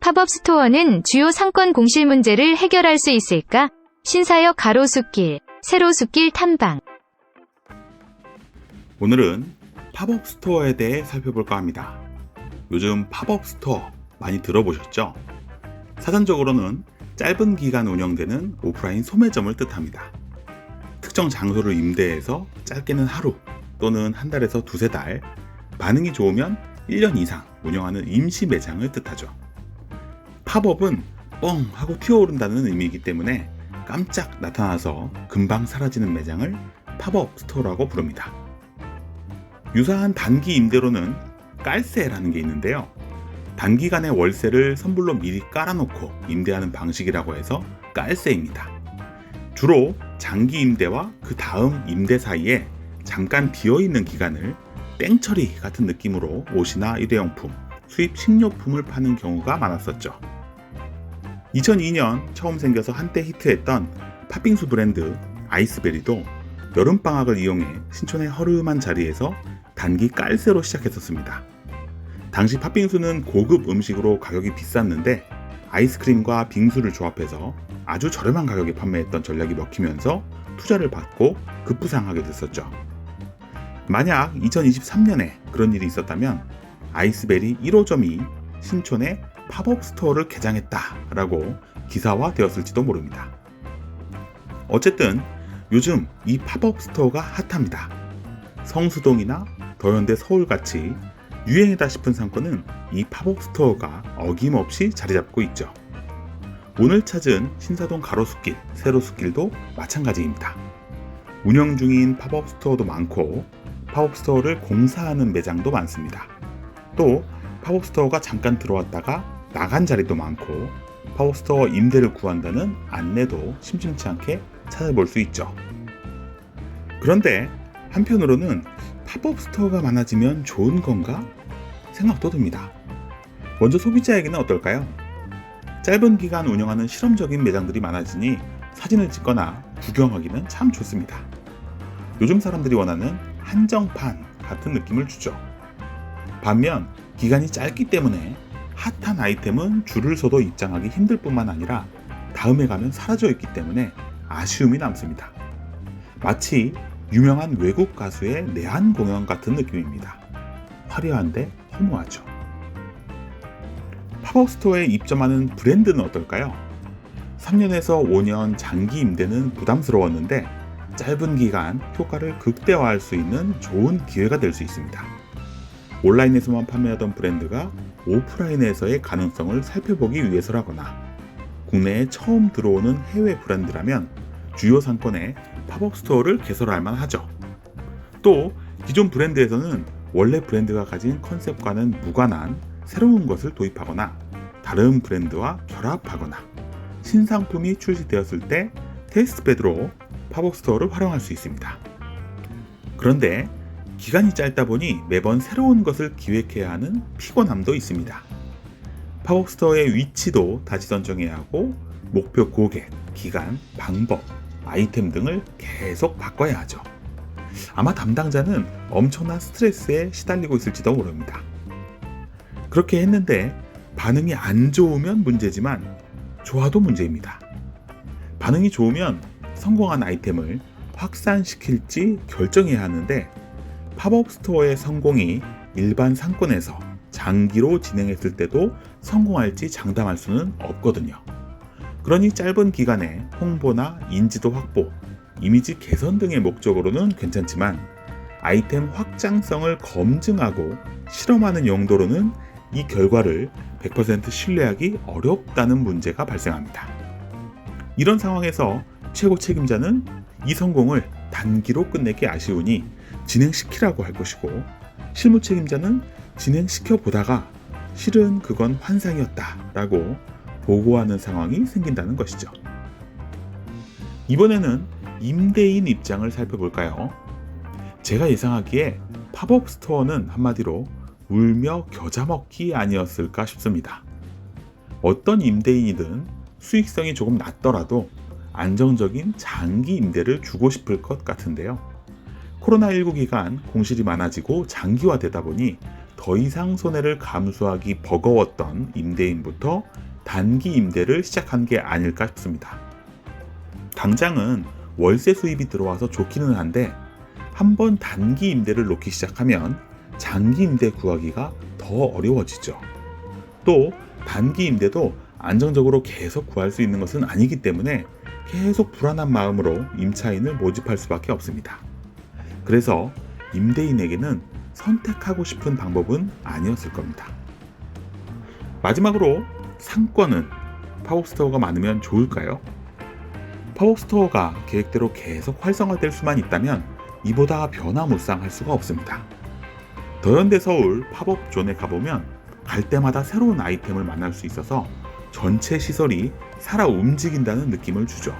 팝업 스토어는 주요 상권 공실 문제를 해결할 수 있을까? 신사역 가로수길, 세로수길 탐방. 오늘은 팝업 스토어에 대해 살펴볼까 합니다. 요즘 팝업 스토어 많이 들어보셨죠? 사전적으로는 짧은 기간 운영되는 오프라인 소매점을 뜻합니다. 특정 장소를 임대해서 짧게는 하루 또는 한 달에서 두세 달, 반응이 좋으면 1년 이상 운영하는 임시 매장을 뜻하죠. 팝업은 뻥 하고 튀어오른다는 의미이기 때문에 깜짝 나타나서 금방 사라지는 매장을 팝업 스토어라고 부릅니다. 유사한 단기 임대로는 깔세라는 게 있는데요. 단기간의 월세를 선불로 미리 깔아놓고 임대하는 방식이라고 해서 깔세입니다. 주로 장기 임대와 그 다음 임대 사이에 잠깐 비어있는 기간을 땡처리 같은 느낌으로 옷이나 일회용품, 수입 식료품을 파는 경우가 많았었죠. 2002년 처음 생겨서 한때 히트했던 팥빙수 브랜드 아이스베리도 여름방학을 이용해 신촌의 허름한 자리에서 단기 깔세로 시작했었습니다. 당시 팥빙수는 고급 음식으로 가격이 비쌌는데 아이스크림과 빙수를 조합해서 아주 저렴한 가격에 판매했던 전략이 먹히면서 투자를 받고 급부상하게 됐었죠. 만약 2023년에 그런 일이 있었다면 아이스베리 1호점이 신촌에 팝업 스토어를 개장했다라고 기사화 되었을지도 모릅니다. 어쨌든 요즘 이 팝업 스토어가 핫합니다. 성수동이나 더현대 서울같이 유행이다 싶은 상권은 이 팝업 스토어가 어김없이 자리 잡고 있죠. 오늘 찾은 신사동 가로수길, 세로수길도 마찬가지입니다. 운영 중인 팝업 스토어도 많고 팝업 스토어를 공사하는 매장도 많습니다. 또 팝업 스토어가 잠깐 들어왔다가 나간 자리도 많고 팝업 스토어 임대를 구한다는 안내도 심심치 않게 찾아볼 수 있죠. 그런데 한편으로는 팝업 스토어가 많아지면 좋은 건가? 생각도 듭니다. 먼저 소비자에게는 어떨까요? 짧은 기간 운영하는 실험적인 매장들이 많아지니 사진을 찍거나 구경하기는 참 좋습니다. 요즘 사람들이 원하는 한정판 같은 느낌을 주죠. 반면 기간이 짧기 때문에 핫한 아이템은 줄을 서도 입장하기 힘들 뿐만 아니라 다음에 가면 사라져 있기 때문에 아쉬움이 남습니다. 마치 유명한 외국 가수의 내한 공연 같은 느낌입니다. 화려한데 허무하죠. 팝업 스토어에 입점하는 브랜드는 어떨까요? 3년에서 5년 장기 임대는 부담스러웠는데 짧은 기간 효과를 극대화할 수 있는 좋은 기회가 될 수 있습니다. 온라인에서만 판매하던 브랜드가 오프라인에서의 가능성을 살펴보기 위해서라거나 국내에 처음 들어오는 해외 브랜드라면 주요 상권에 팝업 스토어를 개설할 만하죠. 또 기존 브랜드에서는 원래 브랜드가 가진 컨셉과는 무관한 새로운 것을 도입하거나 다른 브랜드와 결합하거나 신상품이 출시되었을 때 테스트베드로 팝업 스토어를 활용할 수 있습니다. 그런데 기간이 짧다 보니 매번 새로운 것을 기획해야 하는 피곤함도 있습니다. 팝업 스토어의 위치도 다시 선정해야 하고 목표 고객, 기간, 방법, 아이템 등을 계속 바꿔야 하죠. 아마 담당자는 엄청난 스트레스에 시달리고 있을지도 모릅니다. 그렇게 했는데 반응이 안 좋으면 문제지만 좋아도 문제입니다. 반응이 좋으면 성공한 아이템을 확산시킬지 결정해야 하는데 팝업 스토어의 성공이 일반 상권에서 장기로 진행했을 때도 성공할지 장담할 수는 없거든요. 그러니 짧은 기간에 홍보나 인지도 확보, 이미지 개선 등의 목적으로는 괜찮지만 아이템 확장성을 검증하고 실험하는 용도로는 이 결과를 100% 신뢰하기 어렵다는 문제가 발생합니다. 이런 상황에서 최고 책임자는 이 성공을 단기로 끝내기 아쉬우니 진행시키라고 할 것이고 실무 책임자는 진행시켜 보다가 실은 그건 환상이었다 라고 보고하는 상황이 생긴다는 것이죠. 이번에는 임대인 입장을 살펴볼까요? 제가 예상하기에 팝업 스토어는 한마디로 울며 겨자 먹기 아니었을까 싶습니다. 어떤 임대인이든 수익성이 조금 낮더라도 안정적인 장기 임대를 주고 싶을 것 같은데요. 코로나19 기간 공실이 많아지고 장기화되다 보니 더 더 이상 손해를 감수하기 버거웠던 임대인부터 단기 임대를 시작한 게 아닐까 싶습니다. 당장은 월세 수입이 들어와서 좋기는 한데 한번 단기 임대를 놓기 시작하면 장기 임대 구하기가 더 어려워지죠. 또 단기 임대도 안정적으로 계속 구할 수 있는 것은 아니기 때문에 계속 불안한 마음으로 임차인을 모집할 수밖에 없습니다. 그래서 임대인에게는 선택하고 싶은 방법은 아니었을 겁니다. 마지막으로 상권은 팝업스토어가 많으면 좋을까요? 팝업스토어가 계획대로 계속 활성화될 수만 있다면 이보다 변화무쌍할 수가 없습니다. 더현대 서울 팝업존에 가보면 갈 때마다 새로운 아이템을 만날 수 있어서 전체 시설이 살아 움직인다는 느낌을 주죠.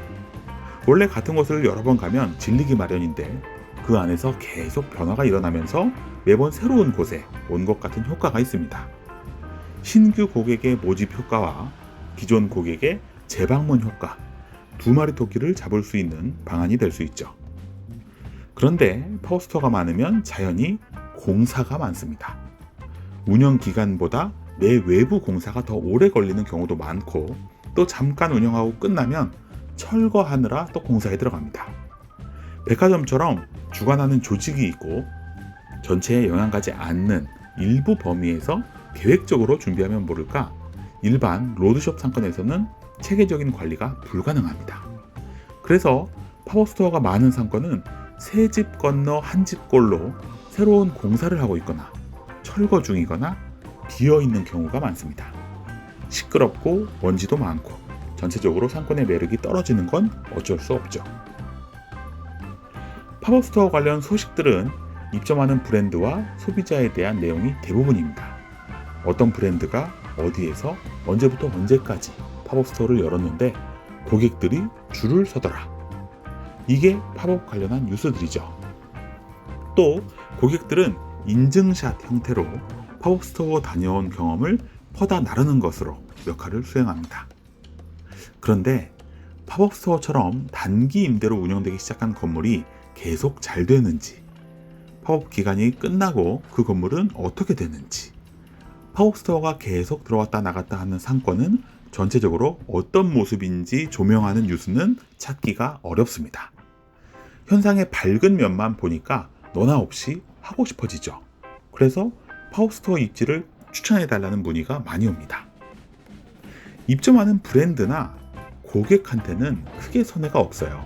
원래 같은 곳을 여러 번 가면 질리기 마련인데 그 안에서 계속 변화가 일어나면서 매번 새로운 곳에 온 것 같은 효과가 있습니다. 신규 고객의 모집 효과와 기존 고객의 재방문 효과, 두 마리 토끼를 잡을 수 있는 방안이 될 수 있죠. 그런데 팝업스토어가 많으면 자연히 공사가 많습니다. 운영 기간보다 내 외부 공사가 더 오래 걸리는 경우도 많고 또 잠깐 운영하고 끝나면 철거하느라 또 공사에 들어갑니다. 백화점처럼 주관하는 조직이 있고 전체에 영향 가지 않는 일부 범위에서 계획적으로 준비하면 모를까 일반 로드숍 상권에서는 체계적인 관리가 불가능합니다. 그래서 팝업스토어가 많은 상권은 세 집 건너 한 집꼴로 새로운 공사를 하고 있거나 철거 중이거나 비어있는 경우가 많습니다. 시끄럽고 먼지도 많고 전체적으로 상권의 매력이 떨어지는 건 어쩔 수 없죠. 팝업스토어 관련 소식들은 입점하는 브랜드와 소비자에 대한 내용이 대부분입니다. 어떤 브랜드가 어디에서 언제부터 언제까지 팝업스토어를 열었는데 고객들이 줄을 서더라. 이게 팝업 관련한 뉴스들이죠. 또 고객들은 인증샷 형태로 팝업스토어 다녀온 경험을 퍼다 나르는 것으로 역할을 수행합니다. 그런데 팝업스토어처럼 단기 임대로 운영되기 시작한 건물이 계속 잘 되는지, 팝업 기간이 끝나고 그 건물은 어떻게 되는지, 팝업스토어가 계속 들어왔다 나갔다 하는 상권은 전체적으로 어떤 모습인지 조명하는 뉴스는 찾기가 어렵습니다. 현상의 밝은 면만 보니까 너나 없이 하고 싶어지죠. 그래서 팝업스토어 입지를 추천해달라는 문의가 많이 옵니다. 입점하는 브랜드나 고객한테는 크게 손해가 없어요.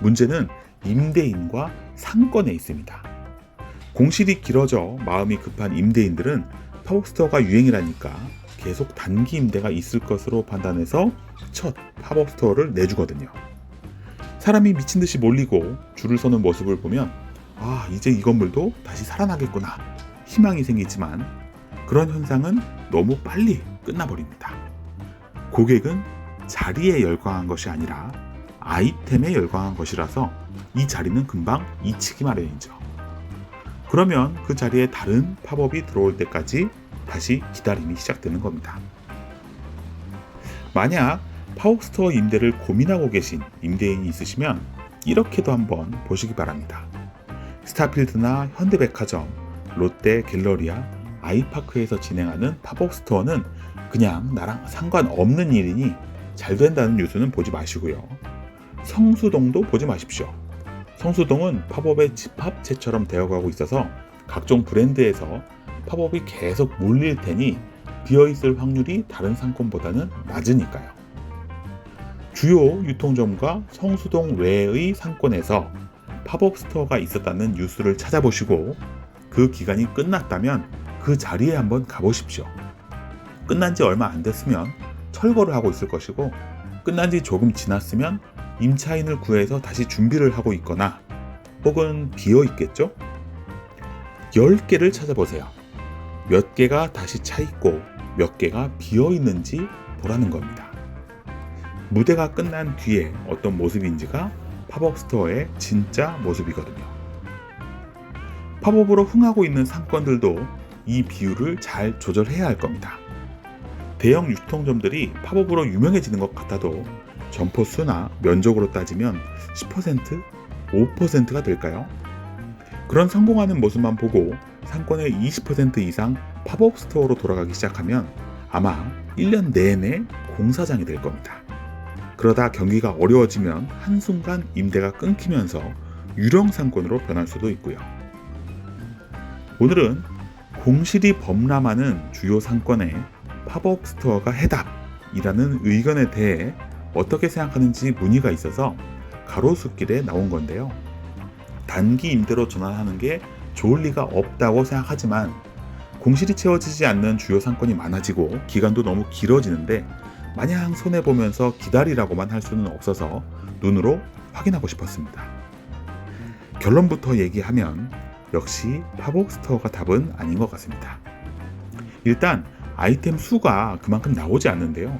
문제는 임대인과 상권에 있습니다. 공실이 길어져 마음이 급한 임대인들은 팝업스토어가 유행이라니까 계속 단기 임대가 있을 것으로 판단해서 첫 팝업스토어를 내주거든요. 사람이 미친 듯이 몰리고 줄을 서는 모습을 보면 이제 이 건물도 다시 살아나겠구나 희망이 생기지만 그런 현상은 너무 빨리 끝나버립니다. 고객은 자리에 열광한 것이 아니라 아이템에 열광한 것이라서 이 자리는 금방 잊히기 마련이죠. 그러면 그 자리에 다른 팝업이 들어올 때까지 다시 기다림이 시작되는 겁니다. 만약 팝업스토어 임대를 고민하고 계신 임대인이 있으시면 이렇게도 한번 보시기 바랍니다. 스타필드나 현대백화점, 롯데 갤러리아, 아이파크에서 진행하는 팝업스토어는 그냥 나랑 상관없는 일이니 잘 된다는 뉴스는 보지 마시고요. 성수동도 보지 마십시오. 성수동은 팝업의 집합체처럼 되어가고 있어서 각종 브랜드에서 팝업이 계속 몰릴 테니 비어있을 확률이 다른 상권보다는 낮으니까요. 주요 유통점과 성수동 외의 상권에서 팝업 스토어가 있었다는 뉴스를 찾아보시고 그 기간이 끝났다면 그 자리에 한번 가보십시오. 끝난 지 얼마 안 됐으면 철거를 하고 있을 것이고 끝난 지 조금 지났으면 임차인을 구해서 다시 준비를 하고 있거나 혹은 비어 있겠죠? 10개를 찾아보세요. 몇 개가 다시 차 있고 몇 개가 비어 있는지 보라는 겁니다. 무대가 끝난 뒤에 어떤 모습인지가 팝업 스토어의 진짜 모습이거든요. 팝업으로 흥하고 있는 상권들도 이 비율을 잘 조절해야 할 겁니다. 대형 유통점들이 팝업으로 유명해지는 것 같아도 점포 수나 면적으로 따지면 10%? 5%가 될까요? 그런 성공하는 모습만 보고 상권의 20% 이상 팝업 스토어로 돌아가기 시작하면 아마 1년 내내 공사장이 될 겁니다. 그러다 경기가 어려워지면 한순간 임대가 끊기면서 유령 상권으로 변할 수도 있고요. 오늘은 공실이 범람하는 주요 상권에 팝업 스토어가 해답이라는 의견에 대해 어떻게 생각하는지 문의가 있어서 가로수길에 나온 건데요. 단기 임대로 전환하는 게 좋을 리가 없다고 생각하지만 공실이 채워지지 않는 주요 상권이 많아지고 기간도 너무 길어지는데 마냥 손해보면서 기다리라고만 할 수는 없어서 눈으로 확인하고 싶었습니다. 결론부터 얘기하면 역시 팝업 스토어가 답은 아닌 것 같습니다. 일단 아이템 수가 그만큼 나오지 않는데요.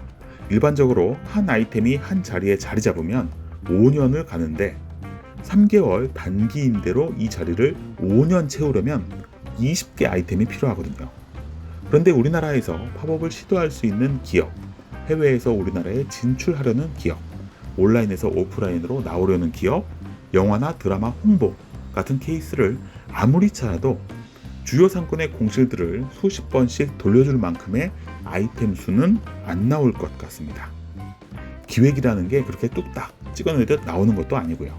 일반적으로 한 아이템이 한 자리에 자리 잡으면 5년을 가는데 3개월 단기 임대로 이 자리를 5년 채우려면 20개 아이템이 필요하거든요. 그런데 우리나라에서 팝업을 시도할 수 있는 기업, 해외에서 우리나라에 진출하려는 기업, 온라인에서 오프라인으로 나오려는 기업, 영화나 드라마 홍보 같은 케이스를 아무리 찾아도 주요 상권의 공실들을 수십 번씩 돌려줄 만큼의 아이템 수는 안 나올 것 같습니다. 기획이라는 게 그렇게 뚝딱 찍어내듯 나오는 것도 아니고요.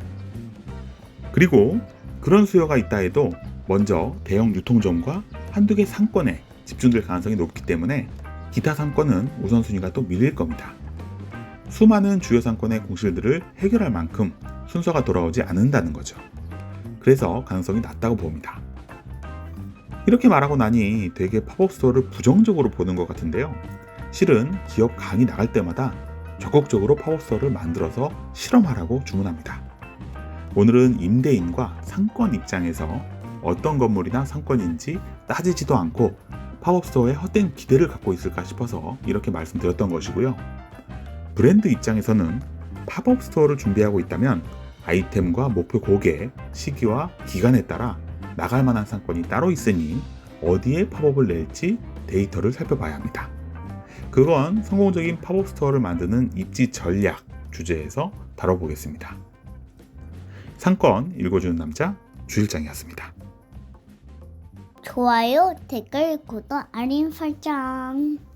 그리고 그런 수요가 있다 해도 먼저 대형 유통점과 한두 개 상권에 집중될 가능성이 높기 때문에 기타 상권은 우선순위가 또 밀릴 겁니다. 수많은 주요 상권의 공실들을 해결할 만큼 순서가 돌아오지 않는다는 거죠. 그래서 가능성이 낮다고 봅니다. 이렇게 말하고 나니 되게 팝업 스토어를 부정적으로 보는 것 같은데요. 실은 기업 강의 나갈 때마다 적극적으로 팝업 스토어를 만들어서 실험하라고 주문합니다. 오늘은 임대인과 상권 입장에서 어떤 건물이나 상권인지 따지지도 않고 팝업 스토어에 헛된 기대를 갖고 있을까 싶어서 이렇게 말씀드렸던 것이고요. 브랜드 입장에서는 팝업 스토어를 준비하고 있다면 아이템과 목표 고객, 시기와 기간에 따라 나갈 만한 상권이 따로 있으니 어디에 팝업을 낼지 데이터를 살펴봐야 합니다. 그건 성공적인 팝업 스토어를 만드는 입지 전략 주제에서 다뤄보겠습니다. 상권 읽어주는 남자 주일장이었습니다. 좋아요, 댓글, 구독, 알림 설정.